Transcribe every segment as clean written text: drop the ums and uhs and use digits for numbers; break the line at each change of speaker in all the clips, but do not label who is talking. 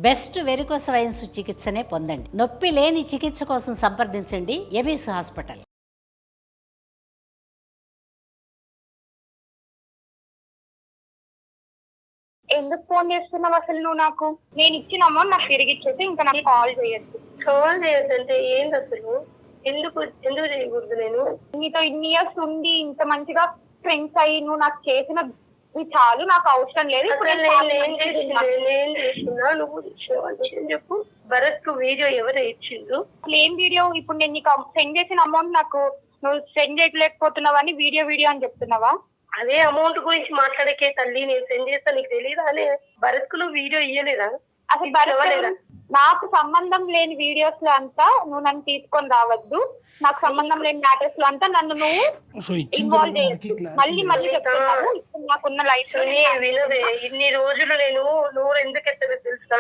Best varicose veins చికిత్సనే పొందండి. నొప్పి లేని చికిత్స కోసం సంప్రదించండి ఎబిస్ హాస్పిటల్.
ఎందుకు ఫోన్ చేస్తున్నావు అసలు నువ్వు? నాకు నేను ఇచ్చిన అమౌంట్ నాకు తిరిగి ఇచ్చేసి ఇంకా నాకు కాల్ చేయొద్దు.
కాల్ చేయొద్దంటే ఏంది అసలు? ఎందుకు ఎందుకు చేయకూడదు? నేను
నీతో ఇన్ని ఇయర్స్ ఉండి ఇంత మంచిగా ఫ్రెండ్స్ అయ్యి నువ్వు నాకు చేసిన చాలు, నాకు అవసరం లేదు. ఇప్పుడు
నేను చేస్తున్నా, నువ్వు చెప్పు. భరత్ కు వీడియో ఎవరు ఇచ్చిండ్రు?
ఏం వీడియో? ఇప్పుడు నేను నీకు సెండ్ చేసిన అమౌంట్ నాకు నువ్వు సెండ్ చేయలేకపోతున్నావా అని వీడియో అని చెప్తున్నావా?
అదే అమౌంట్ గురించి మాట్లాడకే తల్లి, నేను సెండ్ చేస్తా, నీకు తెలియదా అని. భరత్ కు నువ్వు వీడియో ఇయ్యలేదా?
అసలు భరత్ నాకు సంబంధం లేని వీడియోస్ లో అంతా నువ్వు నన్ను తీసుకొని రావద్దు. నాకు సంబంధం లేని మ్యాటర్స్ లో అంతా నన్ను నువ్వు ఇన్వాల్వ్ చేయొచ్చు. మళ్ళీ చెప్తున్నాను, ఇప్పుడు నాకున్న లైఫ్
వినవే. ఇన్ని రోజులు నేను నోరు ఎందుకు ఎత్తదో తెలుసా?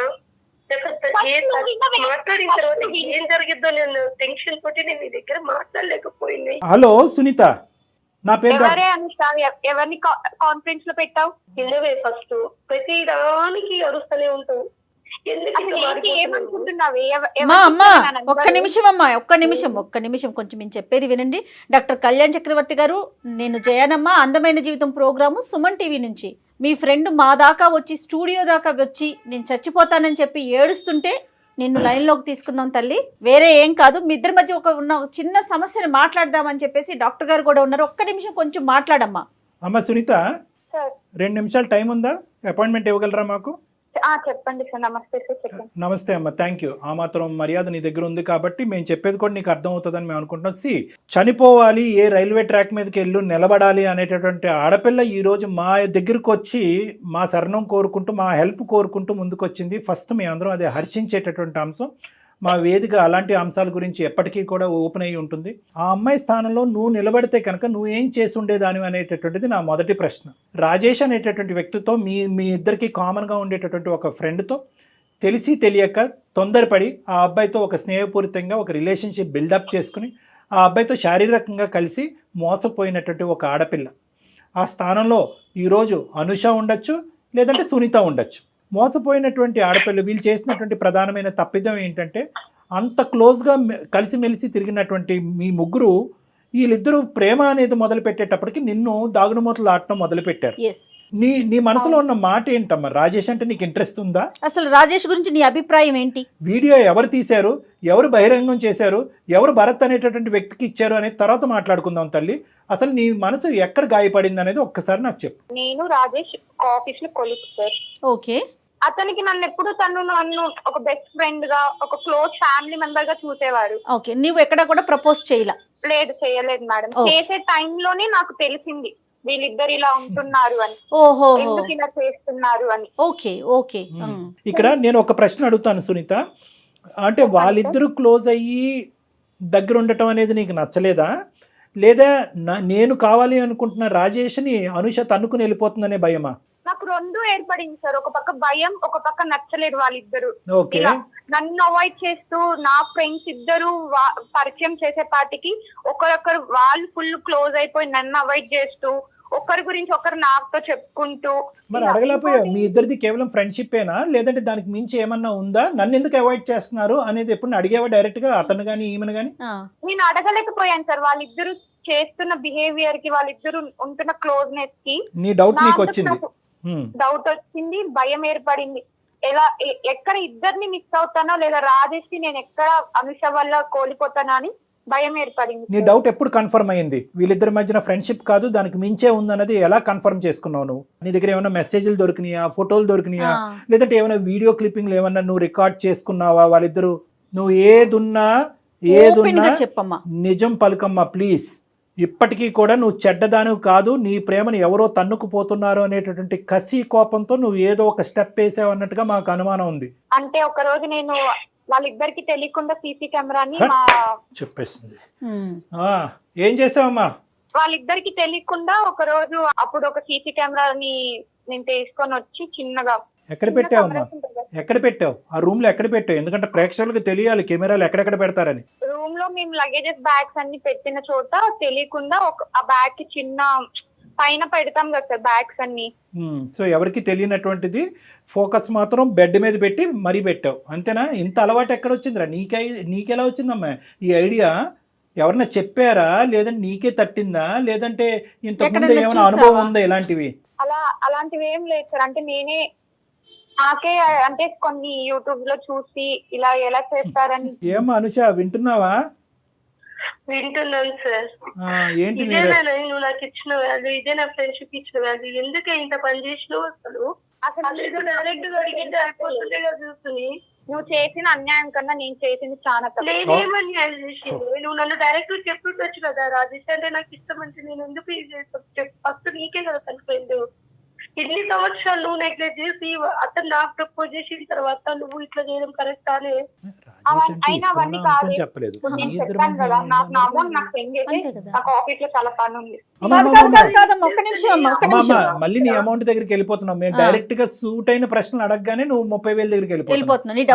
మాట్లాడిన తర్వాత ఏం జరిగిద్దో నేను టెన్షన్ తోటి నేను నీ దగ్గర మాట్లాడలేకపోయింది.
హలో సునీత, నా పేరు
ఎవరే అనుష? ఎవరిని కాన్ఫరెన్స్ లో పెట్టావు?
వినవే, ఫస్ట్ ప్రతి దానికి అరుస్తూనే ఉంటావు.
ఒక్క నిమిషం కొంచెం నేను చెప్పేది వినండి. డాక్టర్ కళ్యాణ్ చక్రవర్తి గారు, నేను జయనమ్మ అందమైన జీవితం ప్రోగ్రాము సుమన్ టీవీ నుంచి. మీ ఫ్రెండ్ మా దాకా వచ్చి స్టూడియో దాకా వచ్చి నేను చచ్చిపోతానని చెప్పి ఏడుస్తుంటే నిన్ను లైన్లోకి తీసుకున్నాం తల్లి, వేరే ఏం కాదు. మీ ఇద్దరి మధ్య ఉన్న చిన్న సమస్యను మాట్లాడదామని చెప్పేసి డాక్టర్ గారు కూడా ఉన్నారు. ఒక్క నిమిషం కొంచెం మాట్లాడమ్మా.
అమ్మ సునీత, 2 నిమిషాలు టైం ఉందా? అపాయింట్మెంట్ ఇవ్వగలరా మాకు?
చెప్పండి సార్. నమస్తే సార్, చెప్పండి.
నమస్తే అమ్మ, థ్యాంక్ యూ. ఆ మాత్రం మర్యాద నీ దగ్గర ఉంది కాబట్టి మేము చెప్పేది కూడా నీకు అర్థం అవుతుందని మేము అనుకుంటున్నాం. చనిపోవాలి, ఏ రైల్వే ట్రాక్ మీదకి వెళ్ళు నిలబడాలి అనేటటువంటి ఆడపిల్ల ఈరోజు మా దగ్గరకు వచ్చి మా శరణం కోరుకుంటూ, మా హెల్ప్ కోరుకుంటూ ముందుకొచ్చింది. ఫస్ట్ మేము అందరం అదే హర్షించేటటువంటి అంశం. మా వేదిక అలాంటి అంశాల గురించి ఎప్పటికీ కూడా ఓపెన్ అయ్యి ఉంటుంది. ఆ అమ్మాయి స్థానంలో నువ్వు నిలబడితే కనుక నువ్వేం చేసి ఉండేదాని అనేటటువంటిది నా మొదటి ప్రశ్న. రాజేష్ అనేటటువంటి వ్యక్తితో మీ ఇద్దరికి కామన్గా ఉండేటటువంటి ఒక ఫ్రెండ్తో తెలిసి తెలియక తొందరపడి ఆ అబ్బాయితో ఒక స్నేహపూరితంగా ఒక రిలేషన్షిప్ బిల్డప్ చేసుకుని ఆ అబ్బాయితో శారీరకంగా కలిసి మోసపోయినటువంటి ఒక ఆడపిల్ల. ఆ స్థానంలో ఈరోజు అనుష ఉండొచ్చు, లేదంటే సునీత ఉండొచ్చు. మోసపోయినటువంటి ఆడపిల్ల వీళ్ళు చేసినటువంటి ప్రధానమైన తప్పిదం ఏంటంటే, అంత క్లోజ్గా కలిసిమెలిసి తిరిగినటువంటి మీ ముగ్గురు వీళ్ళిద్దరూ ప్రేమ అనేది మొదలు పెట్టేటప్పటికి నిన్ను దాగుడుమూతలు ఆడటం మొదలుపెట్టారు. నీ మనసులో ఉన్న మాట ఏంటమ్మా? రాజేష్ అంటే నీకు ఇంట్రెస్ట్ ఉందా?
అసలు రాజేష్ గురించి నీ అభిప్రాయం ఏంటి?
వీడియో ఎవరు తీశారు, ఎవరు బహిరంగం చేశారు, ఎవరు భరత్ అనేటటువంటి వ్యక్తికి ఇచ్చారు అనేది తర్వాత మాట్లాడుకుందాం తల్లి. అసలు నీ మనసు ఎక్కడ గాయపడింది అనేది ఒక్కసారి నాకు చెప్పు.
నేను రాజేష్ ఆఫీస్ లో కొలీగ్ సార్.
ఓకే.
అతనికి నన్ను ఒక బెస్ట్ ఫ్రెండ్ గా, ఒక క్లోజ్ ఫ్యామిలీ మెంబర్ గా చూసేవారు.
ఓకే. నువ్వు ఎక్కడ కూడా ప్రపోజ్ చేయలా?
లేదు, చేయలేదు మేడం. చేసే టైంలోనే నాకు తెలిసింది వీళ్ళిద్దరు ఇలా ఉంటున్నారు అని.
ఓహో,
ఎందుకు ఇలా చేస్తున్నారు అని.
Okay okay.
ఇక్కడ నేను ఒక ప్రశ్న అడుగుతాను సునీత, అంటే వాళ్ళిద్దరూ క్లోజ్ అయ్యి దగ్గర ఉండటం అనేది నీకు నచ్చలేదా, లేదా నేను కావాలి అనుకుంటున్న రాజేష్ని అనుష తన్నుకుని వెళ్ళిపోతుందనే భయమా?
నాకు రెండు ఏర్పడింది సార్. ఒక పక్క భయం, ఒక పక్క నచ్చలేదు వాళ్ళిద్దరు.
ఓకే.
నన్ను అవాయిడ్ చేస్తూ నా ఫ్రెండ్స్ ఇద్దరు పరిచయం చేసేపాటికి ఒకరొకరు వాళ్ళు ఫుల్ క్లోజ్ అయిపోయి నన్ను అవాయిడ్ చేస్తూ, ఒకరి గురించి ఒకరు నాతో చెప్పుకుంటూ.
మరి అడగలేకపోయావు? మీ ఇద్దరిది కేవలం ఫ్రెండ్షిప్పేనా, లేదంటే దానికి మించి ఏమన్నా ఉందా? నన్ను ఎందుకు అవాయిడ్ చేస్తున్నారు అనేది ఎప్పుడు అడిగేవా డైరెక్ట్ గా అతను గానీ ఈమెను గానీ?
నేను అడగలేకపోయాను సార్. వాళ్ళిద్దరు చేస్తున్న బిహేవియర్ కి, వాళ్ళిద్దరు ఉంటున్న క్లోజ్నెస్ కి
నీ డౌట్ నీకు వచ్చింది?
డౌట్ వచ్చింది, భయం ఏర్పడింది. ఎక్కడ ఇద్దరిని మిస్ అవుతానో, లేదా రాజేష్ నేను ఎక్కడ అనుష వల్ల కోల్పోతానో అని భయం ఏర్పడింది.
నీ డౌట్ ఎప్పుడు కన్ఫర్మ్ అయ్యింది? వీళ్ళిద్దరి మధ్యన ఫ్రెండ్షిప్ కాదు, దానికి మించే ఉందన్నది ఎలా కన్ఫర్మ్ చేసుకున్నావు నువ్వు? నీ దగ్గర ఏమైనా మెసేజ్లు దొరికినాయా, ఫోటోలు దొరికినాయా, లేదంటే ఏమైనా వీడియో క్లిప్పింగ్లు ఏమన్నా నువ్వు రికార్డ్ చేసుకున్నావా? వాళ్ళిద్దరు నువ్వు ఏదున్నా
చెప్పమ్మా,
నిజం పలుకమ్మా ప్లీజ్. ఇప్పటికీ కూడా నువ్వు చెడ్డదాను కాదు, నీ ప్రేమను ఎవరో తన్నుకుపోతున్నారు అనేటటువంటి కసి కోపంతో నువ్వు ఏదో ఒక స్టెప్ వేసావు అన్నట్టుగా మాకు అనుమానం ఉంది.
అంటే ఒక రోజు నేను వాళ్ళిద్దరికి తెలియకుండా సీసీ కెమెరాని
చెప్పేస్తుంది. ఏం చేసావమ్మా?
వాళ్ళిద్దరికి తెలియకుండా ఒక రోజు అప్పుడు ఒక సీసీ కెమెరాని నేను తీసుకొని వచ్చి చిన్నగా.
ఎక్కడ పెట్టావమ్మా? ఎక్కడ పెట్టావు? ఆ రూమ్ లో ఎక్కడ పెట్టావు? ఎందుకంటే ప్రేక్షకులకు తెలియాలి కెమెరాలు ఎక్కడెక్కడ పెడతారని.
రూమ్ లో మేము లగేజెస్ బ్యాగ్స్ అన్ని పెట్టిన చోట తెలియకుండా ఆ బ్యాగ్ కి చిన్న పైన పెడతాం కదా సార్ బ్యాగ్స్ అన్ని.
సో ఎవరికి తెలియనటువంటిది ఫోకస్ మాత్రం బెడ్ మీద పెట్టి మరీ పెట్టావు అంతేనా? ఇంత అలవాటు ఎక్కడ వచ్చిందిరా నీకెలా వచ్చిందమ్మా ఈ ఐడియా? ఎవరన్నా చెప్పారా, లేదంటే నీకే తట్టిందా, లేదంటే ఇంతకుముందు ఏమైనా అనుభవం ఉందా ఇలాంటివి?
అలాంటివి ఏం లేదు సార్. అంటే నేనే నాకే అంటే కొన్ని యూట్యూబ్ లో చూసి ఇలా ఎలా చేస్తారని.
ఏమో అనుష వింటున్నావా?
వింటున్నాను సార్.
ఏంటి
ఇదేనా నువ్వు నాకు ఇచ్చిన వాల్యూ, ఇదే నా ఫ్రెండ్షిప్ ఇచ్చిన వాల్యూ? ఎందుకే ఇంత పని చేసినావు అసలు డైరెక్ట్ గా అడిగితే అయిపోతుందే కదా చూసుకుని.
నువ్వు చేసిన అన్యాయం కన్నా నేను చేసింది చాలా తప్పు.
నేనేమని చేసింది? నువ్వు నన్ను డైరెక్ట్ చెప్పుకోవచ్చు కదా, రాజేష్ అంటే నాకు ఇష్టం అంటే నేను ఎందుకు ఇది చేస్తాను? ఫస్ట్ నీకే కదా తన ఫ్రెండ్. ఇన్ని సంవత్సరాలు నువ్వు నెగ్లెక్ట్ చేసి అతను నాకు ప్రపోజ్ చేసిన తర్వాత నువ్వు ఇట్లా చేయడం కరెక్ట్ అని.
అయినా అవన్నీ కాదు. నేను చెప్పాను కదా, నాకు నా అమౌంట్ నాకు సెండ్ చేసి నాకు ఆఫీస్ లో చాలా పని ఉంది.
మళ్ళీ నీ అమౌంట్ దగ్గరికి వెళ్ళిపోతున్నావు. మేము డైరెక్ట్ గా సూట్ అయిన ప్రశ్నలు అడగగానే నువ్వు 30,000 దగ్గరికి వెళ్ళిపోతున్నావు. నీ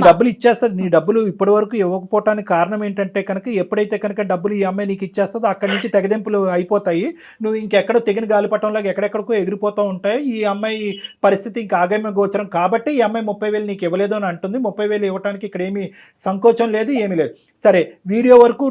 డబ్బులు ఇచ్చేస్తుంది. నీ డబ్బులు ఇప్పటి వరకు ఇవ్వకపోవటానికి కారణం ఏంటంటే కనుక ఎప్పుడైతే కనుక డబ్బులు ఈ అమ్మాయి నీకు ఇచ్చేస్తుందో అక్కడి నుంచి తెగదెంపులు అయిపోతాయి. నువ్వు ఇంకెక్కడో తెగిన గాలిపటంలాగా ఎక్కడెక్కడికో ఎగిరిపోతూ ఉంటాయి. ఈ అమ్మాయి పరిస్థితి ఇంకా ఆగమ్య గోచరం కాబట్టి ఈ అమ్మాయి 30,000 నీకు ఇవ్వలేదు అని అంటుంది. 30,000 ఇవ్వడానికి ఇక్కడ ఏమీ సంకోచం లేదు, ఏమీ లేదు. సరే, వీడియో వరకు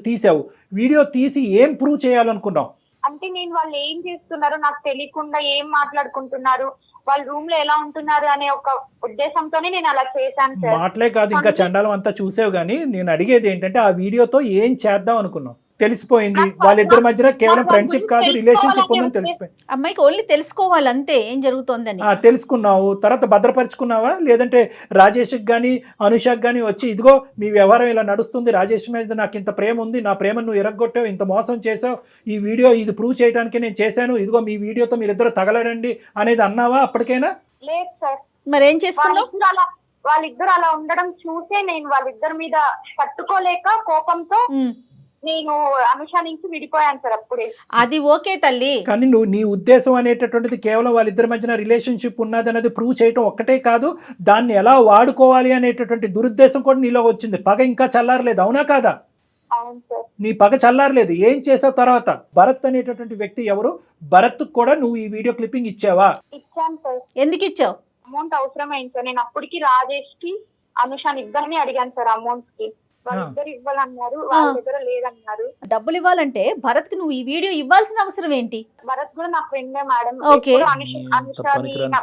తీసావు. వీడియో తీసి ఏం ప్రూవ్ చేయాలనుకున్నావు?
అంటే నేను వాళ్ళు ఏం చేస్తున్నారో నాకు తెలియకుండా ఏం మాట్లాడుకుంటున్నారు, వాళ్ళ రూమ్ లో ఎలా ఉంటున్నారు అనే ఒక ఉద్దేశంతోనే నేను అలా చేశాను సార్.
మాటలే కాదు ఇంకా చండాలం అంతా చూసావు. కానీ నేను అడిగేది ఏంటంటే ఆ వీడియోతో ఏం చేద్దాం అనుకున్నావు? తెలిసిపోయింది వాళ్ళిద్దరి మధ్యన కేవలం ఫ్రెండ్షిప్ కాదు రిలేషన్షిప్ ఉందని తెలిసిపోయింది.
అమ్మాయికి ఓన్లీ తెలుసుకోవాలి అంతే ఏం జరుగుతోందని.
తెలుసుకున్నావు, తర్వాత భద్రపరుచుకున్నావా? లేదంటే రాజేష్కి కానీ అనుషకి కానీ వచ్చి ఇదిగో మీ వ్యవహారం ఇలా నడుస్తుంది, రాజేష్ మీద నాకు ఇంత ప్రేమ ఉంది, నా ప్రేమను నువ్వు ఎరగొట్టావు, ఇంత మోసం చేసావు, ఈ వీడియో ఇది ప్రూవ్ చేయడానికి నేను చేశాను, ఇదిగో మీ వీడియోతో మీరిద్దరు తగలడండి అనేది అన్నావా అప్పటికైనా?
లేదు సార్.
మరేం చేసుకున్నావు?
వాళ్ళిద్దరు అలా ఉండడం చూసే నేను వాళ్ళిద్దరి మీద తట్టుకోలేక కోపంతో నేను అనుష నుంచి విడిపోయాను సార్ అప్పుడే.
అది ఓకే తల్లి,
కానీ నువ్వు నీ ఉద్దేశం అనేటటువంటిది కేవలం వాళ్ళిద్దరి మధ్యన రిలేషన్షిప్ ఉన్నది అనేది ప్రూవ్ చేయటం ఒక్కటే కాదు, దాన్ని ఎలా వాడుకోవాలి అనేటటువంటి దురుద్దేశం కూడా నీలో వచ్చింది. పగ ఇంకా చల్లారలేదు, అవునా కాదా?
అవును సార్.
నీ పగ చల్లారలేదు. ఏం చేసావు తర్వాత? భరత్ అనేటటువంటి వ్యక్తి ఎవరు? భరత్ కూడా నువ్వు ఈ వీడియో క్లిప్పింగ్ ఇచ్చావా?
ఇచ్చాను సార్.
ఎందుకు ఇచ్చావు?
అమౌంట్ అవసరమైంది సార్. నేను అప్పటికి రాజేష్ కి అనుషాని ఇద్దరిని అడిగాను సార్ అమౌంట్ కి. వాళ్ళిద్దరు ఇవ్వాలన్నారు, వాళ్ళ దగ్గర లేదన్నారు.
డబ్బులు ఇవ్వాలంటే భరత్ కి నువ్వు ఈ వీడియో ఇవ్వాల్సిన అవసరం ఏంటి?
భరత్ కూడా నా ఫ్రెండే మేడం.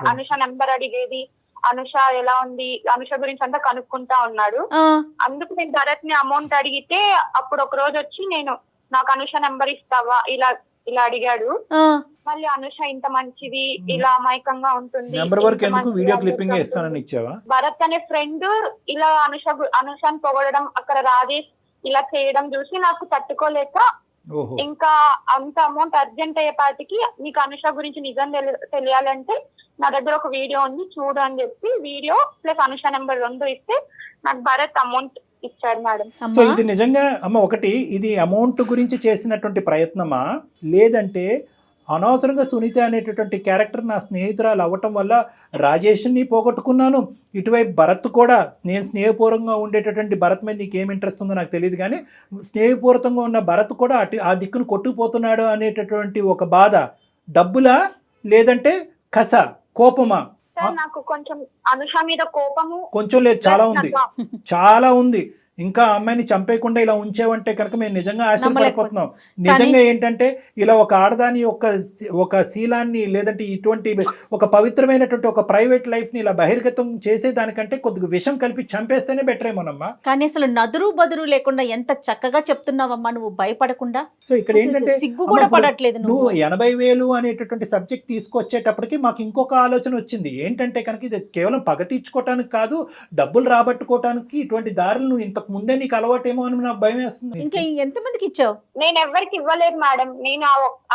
అనుష నెంబర్ అడిగేది, అనుష ఎలా ఉంది, అనుష గురించి అంతా కనుక్కుంటా ఉన్నాడు. అందుకు నేను భరత్ ని అమౌంట్ అడిగితే అప్పుడు ఒక రోజు వచ్చి నేను నాకు అనుష నెంబర్ ఇస్తావా ఇలా ఇలా అడిగాడు. మళ్ళీ అనుష ఇంత మంచిది, ఇలా అమాయకంగా ఉంటుంది, భరత్ అనే ఫ్రెండ్ ఇలా అనుషాని పొగడడం, అక్కడ రాజేష్ ఇలా చేయడం చూసి నాకు తట్టుకోలేక ఇంకా అంత అమౌంట్ అర్జెంట్ అయ్యేపాటికి నీకు అనుష గురించి నిజం తెలియాలంటే నా దగ్గర ఒక వీడియో ఉంది చూడు అని చెప్పి వీడియో ప్లస్ అనుష నెంబర్ 2 ఇస్తే నాకు భరత్ అమౌంట్ ఇచ్చాడు మేడం.
సో ఇది నిజంగా అమ్మ ఒకటి, ఇది అమౌంట్ గురించి చేసినటువంటి ప్రయత్నమా, లేదంటే అనవసరంగా సునీత అనేటటువంటి క్యారెక్టర్ నా స్నేహితురాలు అవ్వటం వల్ల రాజేష్ని పోగొట్టుకున్నాను, ఇటువైపు భరత్ కూడా నేను స్నేహపూర్వకంగా ఉండేటటువంటి భరత్ మీద నీకేం ఇంట్రెస్ట్ ఉందో నాకు తెలియదు, కానీ స్నేహపూర్వకంగా ఉన్న భరత్ కూడా ఆ దిక్కును కొట్టుకుపోతున్నాడు అనేటటువంటి ఒక బాధ, డబ్బులా లేదంటే కస, కోపమా?
నాకు కొంచెం అనుష మీద కోపము
కొంచెం లేదు, చాలా ఉంది, చాలా ఉంది. ఇంకా అమ్మాయిని చంపేయకుండా ఇలా ఉంచేవంటే కనుక మేము నిజంగా ఆశ్చర్యపడిపోతున్నాం. నిజంగా ఏంటంటే ఇలా ఒక ఆడదాని ఒక శీలాన్ని లేదంటే ఇటువంటి ఒక పవిత్రమైనటువంటి ఒక ప్రైవేట్ లైఫ్ ని ఇలా బహిర్గతం చేసేదానికంటే కొద్దిగా విషం కలిపి చంపేస్తేనే బెటర్ ఏమోనమ్మా.
కానీ అసలు నదురు బదురు లేకుండా ఎంత చక్కగా చెప్తున్నావమ్మా నువ్వు, భయపడకుండా.
సో ఇక్కడ ఏంటంటే
సిగ్గు కూడా పడట్లేదు.
నువ్వు 80,000 అనేటటువంటి సబ్జెక్ట్ తీసుకొచ్చేటప్పటికి మాకు ఇంకొక ఆలోచన వచ్చింది. ఏంటంటే కనుక ఇది కేవలం పగ తీర్చుకోవటానికి కాదు, డబ్బులు రాబట్టుకోవటానికి ఇటువంటి దారులు నువ్వు ఇంతకు ముందే నీకు అలవాటేమో అని నాకు భయం వేస్తుంది.
ఇంకా ఎంతమందికి ఇచ్చావు?
నేను ఎవరికి ఇవ్వలేదు మేడం. నేను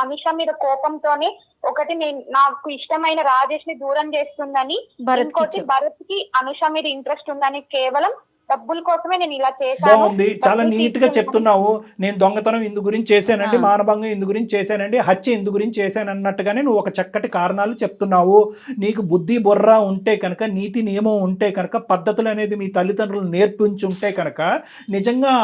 అనుష మీద కోపంతోనే ఒకటి నాకు ఇష్టమైన రాజేష్ ని దూరం చేస్తుందని, ఇంకోటి భరత్ కి అనుష మీద ఇంట్రెస్ట్ ఉందని కేవలం డబ్బుల కోసమే నేను ఇలా చేశాను.
బాగుంది, చాలా
డబ్బులు
నీట్ గా
తీసుకున్నాను.
చెప్తున్నావు. నేను దొంగతనం ఇందు గురించి చేశానండి,
ఆ.
మానభంగం ఇందు గురించి చేశానండి, హత్య ఇందు గురించి చేశాను అన్నట్టుగానే నువ్వు ఒక చక్కటి కారణాలు చెప్తున్నావు. నీకు బుద్ధి బుర్ర ఉంటే కనుక, నీతి నియమం ఉంటే కనుక, పద్ధతులు అనేది మీ తల్లిదండ్రులు నేర్పించి ఉంటే కనుక, నిజంగా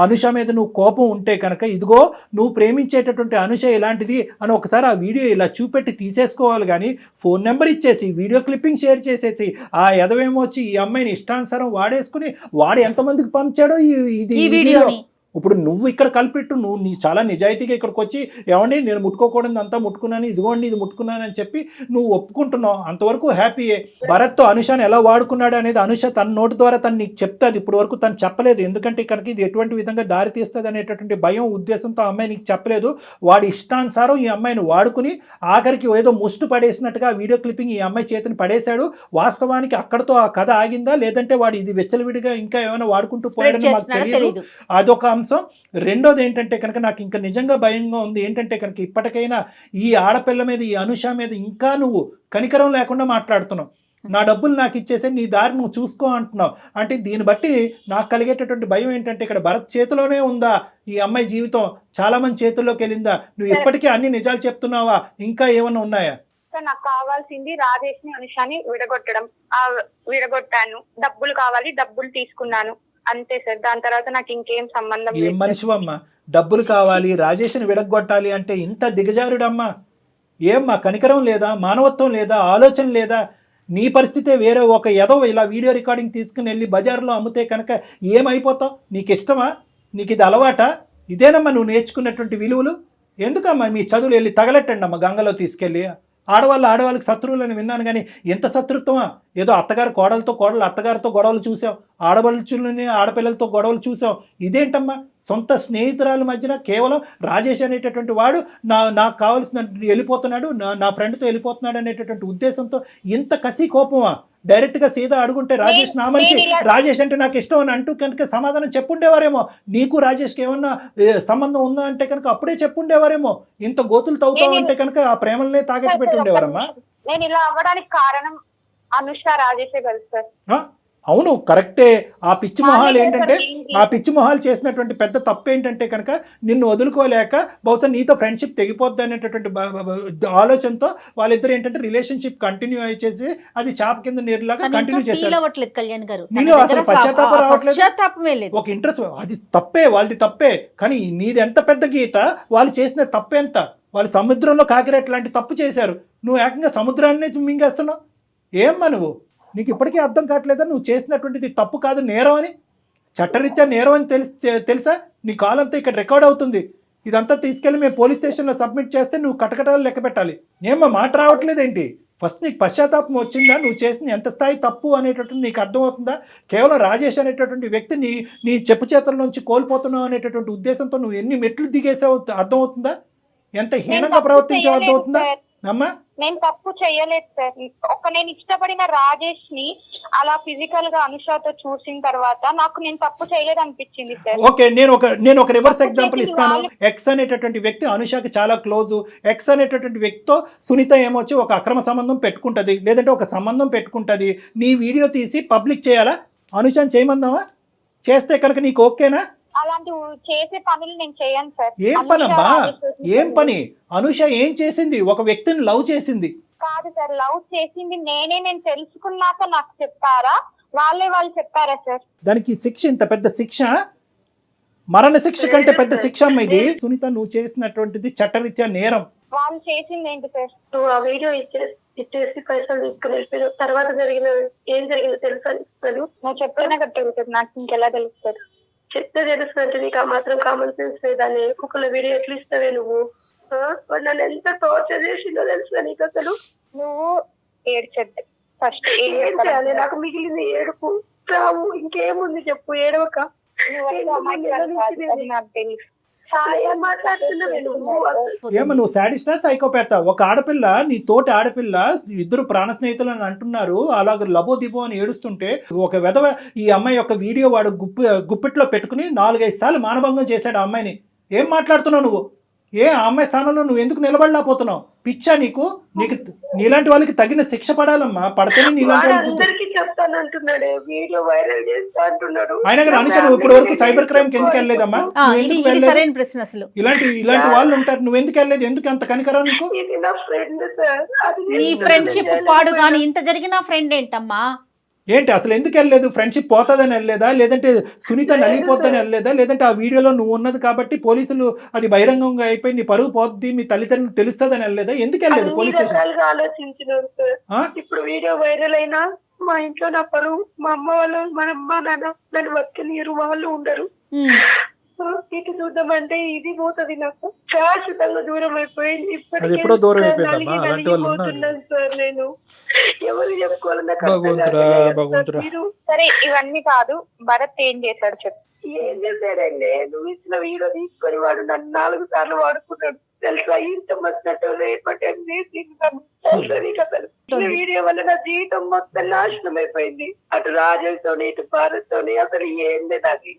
అనుష మీద నువ్వు కోపం ఉంటే కనుక, ఇదిగో నువ్వు ప్రేమించేటటువంటి అనుష ఇలాంటిది అని ఒకసారి ఆ వీడియో ఇలా చూపెట్టి తీసేసుకోవాలి. కానీ ఫోన్ నెంబర్ ఇచ్చేసి వీడియో క్లిప్పింగ్ షేర్ చేసేసి ఆ ఎదవేమో వచ్చి ఈ అమ్మాయిని ఇష్టానుసారం వాడేసుకుని వాడు ఎంతమందికి పంచాడో
ఈ వీడియోని.
ఇప్పుడు నువ్వు ఇక్కడ కలిపెట్టు, నువ్వు చాలా నిజాయితీగా ఇక్కడికి వచ్చి ఏమండి నేను ముట్టుకోకూడదు అంతా ముట్టుకున్నాను, ఇదిగోండి ఇది ముట్టుకున్నాను అని చెప్పి నువ్వు ఒప్పుకుంటున్నావు, అంతవరకు హ్యాపీయే. భరత్తో అనుషాను ఎలా వాడుకున్నాడు అనేది అనుష తన నోటి ద్వారా తను నీకు చెప్తాది. ఇప్పుడు వరకు తను చెప్పలేదు, ఎందుకంటే కనుక ఇది ఎటువంటి విధంగా దారి తీస్తుంది అనేటటువంటి భయం ఉద్దేశంతో ఆ అమ్మాయి నీకు చెప్పలేదు. వాడి ఇష్టానుసారం ఈ అమ్మాయిని వాడుకుని ఆఖరికి ఏదో ముష్టి పడేసినట్టుగా వీడియో క్లిప్పింగ్ ఈ అమ్మాయి చేతిని పడేశాడు. వాస్తవానికి అక్కడతో ఆ కథ ఆగిందా, లేదంటే వాడు ఇది వెచ్చలవిడిగా ఇంకా ఏమైనా వాడుకుంటూ పోయాడని మాకు తెలియదు. అదొక అంశం. రెండోది ఏంటంటే కనుక నాకు ఇంకా నిజంగా భయంగా ఉంది ఏంటంటే కనుక, ఇప్పటికైనా ఈ ఆడపిల్ల మీద, ఈ అనుష మీద ఇంకా నువ్వు కనికరం లేకుండా మాట్లాడుతున్నావు. నా డబ్బులు నాకు ఇచ్చేసి నీ దారి నువ్వు చూసుకో అంటున్నావు. అంటే దీన్ని బట్టి నాకు కలిగేటటువంటి భయం ఏంటంటే, ఇక్కడ భరత్ చేతిలోనే ఉందా ఈ అమ్మాయి జీవితం, చాలా మంది చేతుల్లోకి వెళ్ళిందా? నువ్వు ఇప్పటికీ అన్ని నిజాలు చెప్తున్నావా, ఇంకా ఏమన్నా ఉన్నాయా?
నాకు కావాల్సింది రాజేష్ ని అనుషాని విడగొట్టడం. విడగొట్టాను. డబ్బులు కావాలి, డబ్బులు తీసుకున్నాను, అంతే సార్. దాని తర్వాత నాకు ఇంకేం సంబంధం
ఏం మనిషివమ్మా, డబ్బులు కావాలి రాజేష్ని విడగొట్టాలి అంటే ఇంత దిగజారుడమ్మా? ఏమ్మా కనికరం లేదా, మానవత్వం లేదా, ఆలోచన లేదా? నీ పరిస్థితే వేరే. ఒక ఎదో ఇలా వీడియో రికార్డింగ్ తీసుకుని వెళ్ళి బజార్లో అమ్మితే కనుక ఏమైపోతావు? నీకు ఇష్టమా? నీకు ఇది అలవాటా? ఇదేనమ్మా నువ్వు నేర్చుకున్నటువంటి విలువలు? ఎందుకమ్మా మీ చదువులు వెళ్ళి తగలెట్టండి అమ్మ గంగలో తీసుకెళ్ళి. ఆడవాళ్ళకి శత్రువులని విన్నాను, కానీ ఎంత శత్రుత్వమా? ఏదో అత్తగారు కోడలు అత్తగారితో గొడవలు చూసాం, ఆడవాళ్ళని ఆడపిల్లలతో గొడవలు చూసాం. ఇదేంటమ్మా? సొంత స్నేహితురాల మధ్యన కేవలం రాజేష్ అనేటటువంటి వాడు నాకు కావాల్సిన వెళ్ళిపోతున్నాడు, నా ఫ్రెండ్తో వెళ్ళిపోతున్నాడు అనేటటువంటి ఉద్దేశంతో ఇంత కసి కోపమా? డైరెక్ట్గా సీదా అడుగుంటే రాజేష్ నా మనిషి, రాజేష్ అంటే నాకు ఇష్టం అని అంటూ కనుక సమాధానం చెప్పుండేవారేమో. నీకు రాజేష్కి ఏమన్నా సంబంధం ఉందా అంటే కనుక అప్పుడే చెప్పుండేవారేమో. ఇంత గోతులు తవ్వుతావు అంటే కనుక ఆ ప్రేమలనే తాగట్టు పెట్టి ఉండేవారమ్మా.
నేను ఇలా అవ్వడానికి కారణం అనుష, రాజేషే కదా సార్.
అవును, కరెక్టే. ఆ పిచ్చి మొహాలు ఏంటంటే, ఆ పిచ్చి మొహాలు చేసినటువంటి పెద్ద తప్పు ఏంటంటే కనుక, నిన్ను వదులుకోలేక బహుశా నీతో ఫ్రెండ్షిప్ తెగిపోద్ది అనేటటువంటి ఆలోచనతో వాళ్ళిద్దరు ఏంటంటే రిలేషన్షిప్ కంటిన్యూ అయ్యేసి అది చాప కింద నీరులాగా కంటిన్యూ చేశారు.
కళ్యాణ్ గారు
నీలో అసలు పశ్చాత్తాపం
రావట్లేదు.
ఒక ఇంట్రెస్ట్, అది తప్పే, వాళ్ళది తప్పే. కానీ నీది ఎంత పెద్ద గీత, వాళ్ళు చేసిన తప్పు ఎంత? వాళ్ళు సముద్రంలో కాకిరెట్ లాంటి తప్పు చేశారు, నువ్వు ఏకంగా సముద్రాన్ని మింగేస్తున్నావు. ఏమ్మా నువ్వు? నీకు ఇప్పటికీ అర్థం కావట్లేదా నువ్వు చేసినటువంటిది తప్పు కాదు, నేరం అని? చట్టరీత్యా నేరం అని తెలుసా? నీ కాలంతా ఇక్కడ రికార్డ్ అవుతుంది. ఇదంతా తీసుకెళ్ళి మేము పోలీస్ స్టేషన్లో సబ్మిట్ చేస్తే నువ్వు కటకటాలు లెక్క పెట్టాలి. ఏమ్మా మాట రావట్లేదేంటి? ఫస్ట్ నీకు పశ్చాత్తాపం వచ్చిందా? నువ్వు చేసిన ఎంత స్థాయి తప్పు అనేటటువంటి నీకు అర్థమవుతుందా? కేవలం రాజేష్ అనేటటువంటి వ్యక్తి నీ చెప్పు చేతుల నుంచి కోల్పోతున్నావు అనేటటువంటి ఉద్దేశంతో నువ్వు ఎన్ని మెట్లు దిగేసావు అర్థమవుతుందా? ఎంత హీనంగా ప్రవర్తించావు అర్థమవుతుందా అమ్మా?
నేను తప్పు చేయలేదు సార్. నేను ఇష్టపడిన రాజేష్ ని అలా ఫిజికల్ గా అనుషాతో చూసిన తర్వాత నాకు నేను తప్పు చేయలేదు అనిపించింది సార్.
ఓకే, నేను ఒక రివర్స్ ఎగ్జాంపుల్ ఇస్తాను. ఎక్స్ అనేటటువంటి వ్యక్తి అనుషాకి చాలా క్లోజ్. ఎక్స్ అనేటటువంటి వ్యక్తితో సునీత ఏమొచ్చి ఒక అక్రమ సంబంధం పెట్టుకుంటది, లేదంటే ఒక సంబంధం పెట్టుకుంటది. నీ వీడియో తీసి పబ్లిక్ చేయాలా? అనుషాని చేయమందావా? చేస్తే కనుక నీకు ఓకేనా?
అలాంటి చేసే పనులు నేను చేయను సార్.
ఏం పనమ్మా? ఏం పని? అనుష ఏం చేసింది? ఒక వ్యక్తిని లవ్ చేసింది
కాదు సార్, లవ్ చేసింది నేను తెలుసుకున్నాక నాకు చెప్పారా, వాళ్ళు చెప్పారా సార్?
దానికి శిక్ష ఇంత పెద్ద శిక్ష, మరణ శిక్ష కంటే పెద్ద శిక్ష అమ్మ ఇది. సునీత నువ్వు చేసినటువంటిది చట్టరీత్యా నేరం.
వాళ్ళు చేసింది ఏంటి సార్?
నువ్వు ఆ వీడియో ఇచ్చేసి పైసలు తీసుకుని వెళ్ళిపోయావు. తర్వాత ఏం జరిగిందో తెలుసా?
నువ్వు చెప్పినా కట్టేది నాకు ఇంకెలా తెలుస్తుంది?
చెప్తే తెలుస్తుందంటే నీకు ఆ మాత్రం కామన్ సెన్స్ లేదాన్ని? ఒక్కొక్కరు వీడియో ఎట్లా ఇస్తావే నువ్వు? వాడు నన్ను ఎంత టార్చర్ చేసిందో తెలుసా నీకు? అసలు
నువ్వు ఏడ్చద్దు ఫస్ట్.
ఏం చేయాలి? నాకు మిగిలింది ఏడుపు, రావు, ఇంకేముంది చెప్పు? ఏడవక
నాకు తెలుసు.
ఏమో నువ్వు సాడిస్టా సైకోపాతా? ఒక ఆడపిల్ల, నీ తోటి ఆడపిల్ల, ఇద్దరు ప్రాణ స్నేహితులు అని అంటున్నారు, అలాగ లబో దిబో అని ఏడుస్తుంటే ఒక వెధవ ఈ అమ్మాయి యొక్క వీడియో వాడు గుప్పిట్లో పెట్టుకుని 4-5 సార్లు మానభంగం చేశాడు ఆ అమ్మాయిని. ఏం మాట్లాడుతున్నావు నువ్వు? ఆ అమ్మాయి స్థానంలో నువ్వు ఎందుకు నిలబడలేకపోతున్నావు? పిచ్చా నీకు? నీలాంటి వాళ్ళకి తగిన శిక్ష పడాలమ్మా, పడితేనే నీలాంటి వాళ్ళకి
అందరికి చెప్తానంటున్నాడు, వీడియో వైరల్ చేస్తా అంటున్నాడు.
ఆయన కానీ అనుష నువ్వు ఇప్పటి వరకు సైబర్ క్రైమ్ కి ఎందుకు వెళ్ళలేదమ్మా?
ఇది సరైన ప్రశ్న. అసలు
ఇలాంటి వాళ్ళు ఉంటారు, నువ్వు ఎందుకు వెళ్ళలేదు? ఎందుకు అంత కనికరం నీకు?
ఇది నా ఫ్రెండ్ సార్.
నీ ఫ్రెండ్షిప్ పాడు కానీ ఇంత జరిగిన ఫ్రెండ్ ఏంటమ్మా?
ఏంటి అసలు ఎందుకు వెళ్ళలేదు? ఫ్రెండ్షిప్ పోతుందని వెళ్ళలేదా, లేదంటే సునీత నలిగిపోతుందని వెళ్ళలేదా, లేదంటే ఆ వీడియోలో నువ్వు ఉన్నది కాబట్టి పోలీసులు అది బహిరంగంగా అయిపోయి నీ పరుగు పోద్ది, మీ తల్లిదండ్రులు తెలుస్తుందని వెళ్ళలేదా? ఎందుకు వెళ్ళలేదు పోలీస్ స్టేషన్?
ఆలోచించినారు సార్. ఇప్పుడు వీడియో వైరల్ అయినా మా ఇంట్లో నా పరువు, మా అమ్మ వాళ్ళు, మా అమ్మ నాన్న నన్ను బతికనియరు, వాళ్ళు ఉండరు. ఇటు చూద్దామంటే ఇది పోతుంది, నాకు శాశ్వతంగా దూరం అయిపోయింది.
అది ఎప్పుడో దూరం అయిపోయిందమ్మా, అలాంటి వాళ్ళు ఉన్నారు
సార్. నేను ఎవరు చెప్పుకోవాలన్నా
భగవంతుడా.
సరే ఇవన్నీ కాదు, భరత్ ఏం చేశాడు చెప్పు.
ఏం చేశాడండి, నువ్వు ఇచ్చిన వీడియో తీసుకొని వాడు నన్ను 4 సార్లు వాడుకున్నాడు తెలుసా. ఇంత ఈ వీడియో వల్ల నా జీవితం మొత్తం నాశనం అయిపోయింది. అటు రాజేష్తోని ఇటు భారత్తోని అసలు ఏంది నాకు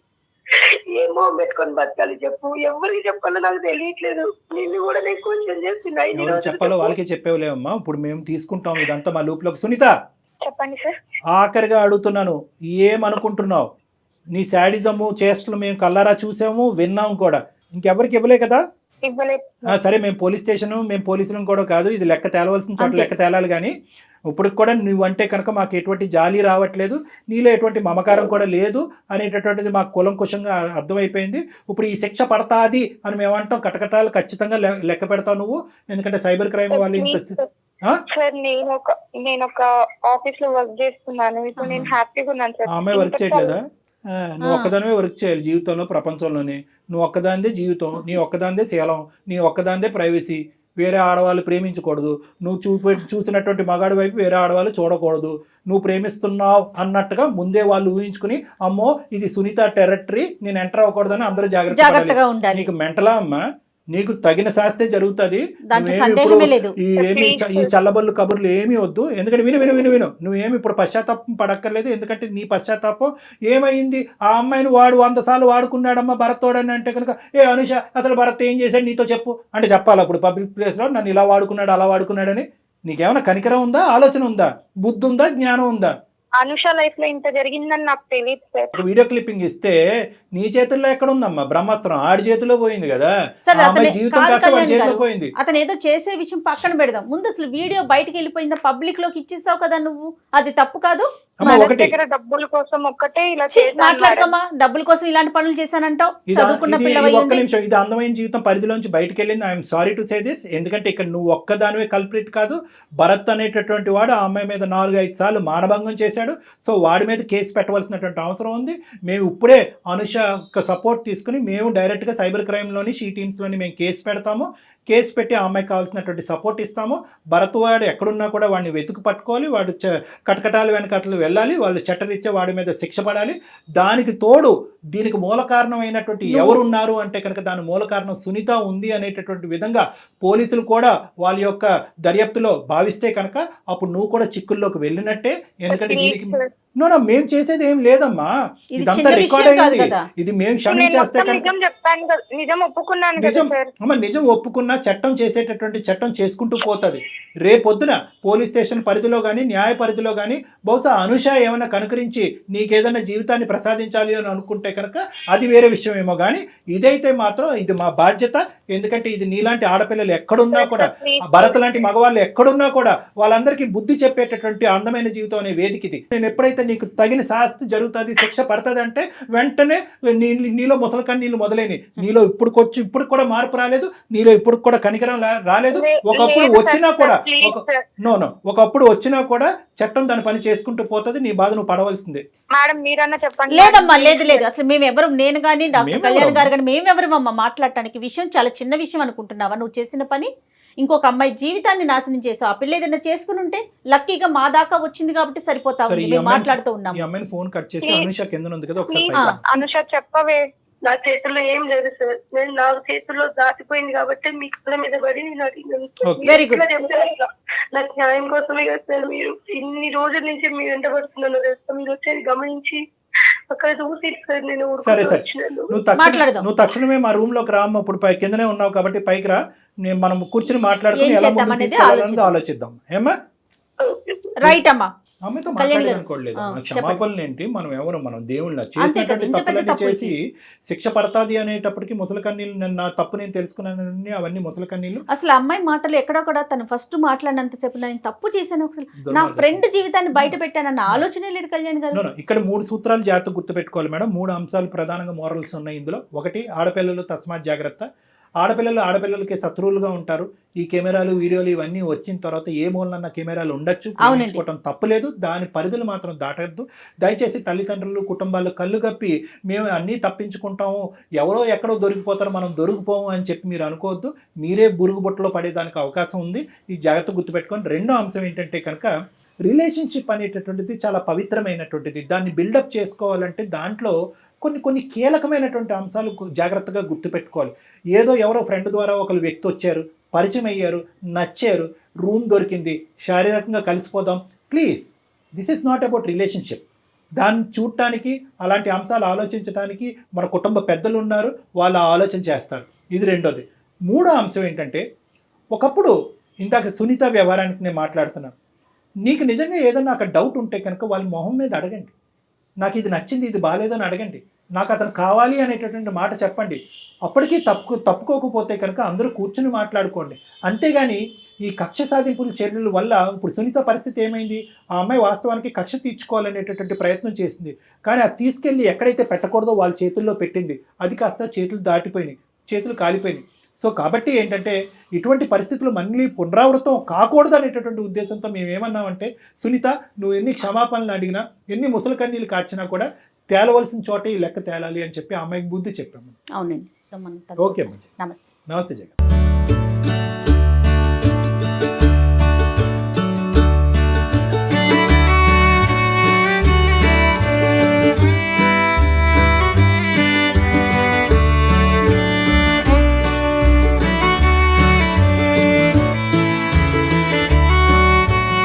ఏమో పెట్టుకొని బతకాలి చెప్పు. ఎవరికి చెప్పాలో నాకు తెలియట్లేదు. నిన్ను కూడా నేను కొంచెం చేసి
చెప్పాలో వాళ్ళకి చెప్పేవలేమమ్మా. ఇప్పుడు మేము తీసుకుంటాం ఇదంతా మా లూప్లోకి. సునీత
చెప్పండి సార్.
ఆఖరిగా అడుగుతున్నాను, ఏమనుకుంటున్నావు? నీ శాడిజము చేష్టలు మేము కల్లారా చూసాము, విన్నాము కూడా. ఇంకెవరికి ఇవ్వలే కదా? సరే, మేము పోలీస్ స్టేషన్, మేము పోలీసులం కూడా కాదు, ఇది లెక్క తేలవలసిన చోట లెక్క తేలాలి. కానీ ఇప్పుడు కూడా నువ్వంటే కనుక మాకు ఎటువంటి జాలి రావట్లేదు, నీలో ఎటువంటి మమకారం కూడా లేదు అనేటటువంటిది మాకు కులంకుశంగా అర్థమైపోయింది. ఇప్పుడు ఈ శిక్ష పడతాది అని మేము అంటాం, కటకటాలు ఖచ్చితంగా లెక్క పెడతావు నువ్వు. ఎందుకంటే సైబర్ క్రైమ్ వాళ్ళు ఇంత
సార్ నేను ఒక ఆఫీస్ లో వర్క్ చేస్తున్నాను, ఇప్పుడు నేను హ్యాపీగా ఉన్నాను సార్.
అమ్మాయి వర్క్ చేయట్లేదా? నువ్వు ఒక్కదానివే వర్క్ చేయాలి జీవితంలో, ప్రపంచంలోనే. నువ్వు ఒక్కదానిదే జీవితం, నీ ఒక్కదానిదే శీలం, నీ ఒక్కదానిదే ప్రైవసీ. వేరే ఆడవాళ్ళు ప్రేమించకూడదు, నువ్వు చూసినటువంటి మగాడి వైపు వేరే ఆడవాళ్ళు చూడకూడదు. నువ్వు ప్రేమిస్తున్నావు అన్నట్టుగా ముందే వాళ్ళు ఊహించుకుని, అమ్మో ఇది సునీత టెరిటరీ, నేను ఎంటర్ అవ్వకూడదని అందరూ జాగ్రత్తగా ఉండాలి. నీకు మెంటలా అమ్మా? నీకు తగిన శాస్తే జరుగుతుంది. ఈ చల్లబల్లు కబుర్లు ఏమీ వద్దు. ఎందుకంటే విను విను విను విను నువ్వేమి ఇప్పుడు పశ్చాత్తాపం పడక్కర్లేదు. ఎందుకంటే నీ పశ్చాత్తాపం ఏమైంది? ఆ అమ్మాయిని వాడు 100 సార్లు వాడుకున్నాడమ్మా భరత్తోడని అంటే కనుక, అనుష అసలు భరత్ ఏం చేశాడు నీతో చెప్పు అంటే చెప్పాలి. అప్పుడు పబ్లిక్ ప్లేస్లో నన్ను ఇలా వాడుకున్నాడు అలా వాడుకున్నాడని. నీకేమైనా కనికరం ఉందా, ఆలోచన ఉందా, బుద్ధి ఉందా, జ్ఞానం ఉందా?
అనుష లైఫ్ లో ఇంత జరిగిందని నాకు తెలియదు సార్.
వీడియో క్లిప్పింగ్ ఇస్తే నీ చేతుల్లో ఎక్కడ ఉందమ్మా? బ్రహ్మాస్త్రం ఆడి చేతిలో పోయింది కదా, జీవితం కాస్త వాడి చేతిలో పోయింది.
అతను ఏదో చేసే విషయం పక్కన పెడదాం, ముందు అసలు వీడియో బయటకు వెళ్ళిపోయిందా, పబ్లిక్ లోకి ఇచ్చేసావు కదా నువ్వు, అది తప్పు కాదు.
డబ్బుల కోసం ఒక్కటే ఇలా
మాట్లాడకమ్మా, డబ్బుల కోసం ఇలాంటి పనులు చేశానంటావు. చదువుకున్న
ఒక్క నిమిషం, ఇది అందమైన జీవితం పరిధిలోంచి బయటకు వెళ్ళింది. I'm sorry to say this. ఎందుకంటే ఇక్కడ నువ్వు ఒక్కదానివే కల్ప్రిట్ కాదు. భరత్ అనేటటువంటి వాడు ఆ అమ్మాయి మీద 4-5 సార్లు మానభంగం చేశాడు. సో వాడి మీద కేసు పెట్టవలసినటువంటి అవసరం ఉంది. మేము ఇప్పుడే అనుష సపోర్ట్ తీసుకుని మేము డైరెక్ట్గా సైబర్ క్రైమ్లోని షీ టీమ్స్లోని మేము కేసు పెడతాము. కేసు పెట్టి ఆ అమ్మాయికి కావాల్సినటువంటి సపోర్ట్ ఇస్తాము. భరత్ వాడు ఎక్కడున్నా కూడా వాడిని వెతుకు పట్టుకోవాలి, వాడు కటకటాలు వెనకట్లు వెళ్ళాలి, వాళ్ళు చట్టరీత్యా వాడి మీద శిక్ష పడాలి. దానికి తోడు దీనికి మూల కారణమైనటువంటి ఎవరున్నారు అంటే కనుక దాని మూల కారణం సునీత ఉంది అనేటటువంటి విధంగా పోలీసులు కూడా వాళ్ళ యొక్క దర్యాప్తులో భావిస్తే కనుక అప్పుడు నువ్వు కూడా చిక్కుల్లోకి వెళ్ళినట్టే. ఎందుకంటే దీనికి మేము చేసేది ఏం లేదమ్మా, ఇదంతా రికార్డ్ అయింది. ఇది మేము క్షమించేస్తే నిజం ఒప్పుకున్నా చట్టం చేసేటటువంటి చట్టం చేసుకుంటూ పోతుంది. రేపొద్దున పోలీస్ స్టేషన్ పరిధిలో కానీ న్యాయ పరిధిలో కానీ బహుశా అనుష ఏమైనా కనుకరించి నీకేదైనా జీవితాన్ని ప్రసాదించాలి అని అనుకుంటే కనుక అది వేరే విషయం ఏమో. కానీ ఇదైతే మాత్రం ఇది మా బాధ్యత. ఎందుకంటే ఇది నీలాంటి ఆడపిల్లలు ఎక్కడున్నా కూడా, భరత్ లాంటి మగవాళ్ళు ఎక్కడున్నా కూడా వాళ్ళందరికీ బుద్ధి చెప్పేటటువంటి అందమైన జీవితం అనే వేదిక ఇది. నేను ఎప్పుడైతే నీకు తగిన శాస్తి జరుగుతుంది, శిక్ష పడుతుంది అంటే వెంటనే నీలో ముసలికని నీళ్ళు మొదలైనవి. నీలో ఇప్పుడు కూడా మార్పు రాలేదు, నీలో ఇప్పుడు కూడా కనికరం రాలేదు. ఒకప్పుడు వచ్చినా కూడా చట్టం దాని పని చేసుకుంటూ పోతుంది. నీ బాధ నువ్వు పడవలసిందే.
మేడం మీరన్నా చెప్పండి.
లేదమ్మా, లేదు అసలు మేమెవరు, నేను కానీ డాక్టర్ కళ్యాణ్ గారు కానీ మేమెవరమ్మా మాట్లాడటానికి? విషయం చాలా చిన్న విషయం అనుకుంటున్నావా? నువ్వు చేసిన పని ఇంకొక అమ్మాయి జీవితాన్ని నాశనం చేసావు. ఆ పిల్ల ఏదైనా చేసుకుని ఉంటే లక్కీగా మా దాకా వచ్చింది కాబట్టి సరిపోతావు. మాట్లాడుతూ ఉన్నాం.
అనుష చెప్పవే.
నా చేతుల్లో ఏం లేదు సార్, నేను నా చేతుల్లో దాటిపోయింది కాబట్టి మీ కళ్ళ మీద పడి నేను అడిగినాను. నాకు న్యాయం కోసమే కదా సార్ మీరు ఇన్ని రోజుల నుంచి మీరు వెంటబడుతున్నాను తెలుసా. మీరు వచ్చేది గమనించి అక్కడ చూసి నేను
సరే
ఊరుకుంటూ
సరే
వచ్చినాను.
మాట్లాడదాం.
నువ్వు తక్షణమే మా రూమ్ లోకి రామ్మ. ఇప్పుడు కిందనే ఉన్నావు కాబట్టి పైకి రా. మనం కూర్చుని మాట్లాడుకుని
ఏం
ఎలా
చేద్దాం
ముందుకు
అనేది
తీసుకెళ్ళాలన్నది ఆలోచిద్దాం. ఏమా
ఓకే.
రైట్ అమ్మా.
అమ్మతో
కళ్యాణి గారు.
మాట్లాడనుకోలేదు.
ఆ,
క్షమాపణలు ఏంటి, మనం ఎవరు, మనం దేవుళ్ళ
అంతే కదా,
చేసినటువంటి
ఇంత పెద్ద
తప్పులన్నీ
తప్పు
చేసి శిక్ష పడతాది అనేటప్పటికి ముసలి కన్నీళ్ళు, నా తప్పు నేను తెలుసుకున్నానని అవన్నీ ముసలి కన్నీళ్ళు.
అసలు అమ్మాయి మాటలు ఎక్కడో కూడా తను ఫస్ట్ మాట్లాడినంతసేపు నేను తప్పు చేశాను, అసలు నా
దుర్మార్గం.
ఫ్రెండ్ జీవితాన్ని బయట పెట్టానన్న ఆలోచనే లేదు కళ్యాణ్ గారు.
No, no. ఇక్కడ 3 సూత్రాలు జాగ్రత్త గుర్తుపెట్టుకోవాలి మేడం. 3 అంశాలు ప్రధానంగా మోరల్స్ ఉన్నాయి ఇందులో. ఒకటి, ఆడపిల్లలు తస్మాత్ జాగ్రత్త. ఆడపిల్లలకి శత్రువులుగా ఉంటారు. ఈ కెమెరాలు, వీడియోలు ఇవన్నీ వచ్చిన తర్వాత ఏ మూలనన్న కెమెరాలు ఉండొచ్చు, ప్రేమించుకోవటం తప్పులేదు. దాని పరిధులు మాత్రం దాటద్దు. దయచేసి తల్లిదండ్రులు, కుటుంబాలు కళ్ళు కప్పి మేము అన్నీ తప్పించుకుంటాము, ఎవరో ఎక్కడో దొరికిపోతారో మనం దొరికిపోము అని చెప్పి మీరు అనుకోవద్దు. మీరే బురుగు బుట్టలో పడేదానికి అవకాశం ఉంది. ఈ జాగ్రత్త గుర్తుపెట్టుకొని. రెండో అంశం ఏంటంటే కనుక రిలేషన్షిప్ అనేటటువంటిది చాలా పవిత్రమైనటువంటిది. దాన్ని బిల్డప్ చేసుకోవాలంటే దాంట్లో కొన్ని కీలకమైనటువంటి అంశాలు జాగ్రత్తగా గుర్తుపెట్టుకోవాలి. ఏదో ఎవరో ఫ్రెండ్ ద్వారా ఒకరు వ్యక్తి వచ్చారు, పరిచయం అయ్యారు, నచ్చారు, రూమ్ దొరికింది, శారీరకంగా కలిసిపోదాం. Please, this is not about relationship. దాన్ని చూడటానికి, అలాంటి అంశాలు ఆలోచించడానికి మన కుటుంబ పెద్దలు ఉన్నారు, వాళ్ళు ఆలోచన చేస్తారు. ఇది రెండోది. మూడో అంశం ఏంటంటే, ఒకప్పుడు ఇందాక సునీత వ్యవహారానికి నేను మాట్లాడుతున్నాను. నీకు నిజంగా ఏదైనా అక్కడ డౌట్ ఉంటే కనుక వాళ్ళ మొహం మీద అడగండి. నాకు ఇది నచ్చింది, ఇది బాగాలేదని అడగండి. నాకు అతను కావాలి అనేటటువంటి మాట చెప్పండి. అప్పటికీ తప్పుకోకపోతే కనుక అందరూ కూర్చుని మాట్లాడుకోండి. అంతేగాని ఈ కక్ష సాధింపుల చర్యల వల్ల ఇప్పుడు సునీత పరిస్థితి ఏమైంది? ఆ అమ్మాయి వాస్తవానికి కక్ష తీర్చుకోవాలనేటటువంటి ప్రయత్నం చేసింది. కానీ అది తీసుకెళ్ళి ఎక్కడైతే పెట్టకూడదో వాళ్ళ చేతుల్లో పెట్టింది. అది కాస్త చేతులు దాటిపోయినాయి, చేతులు కాలిపోయినాయి. సో కాబట్టి ఏంటంటే ఇటువంటి పరిస్థితులు మళ్ళీ పునరావృతం కాకూడదు అనేటటువంటి ఉద్దేశంతో మేము ఏమన్నామంటే, సునీత నువ్వు ఎన్ని క్షమాపణలు అడిగినా, ఎన్ని ముసలి కన్నీళ్ళు కాచినా కూడా తేలవలసిన చోటే ఈ లెక్క తేలాలి అని చెప్పి ఆ అమ్మాయికి బుద్ధి చెప్పాము.
అవునండి.
ఓకే.
నమస్తే.
నమస్తే జగన్.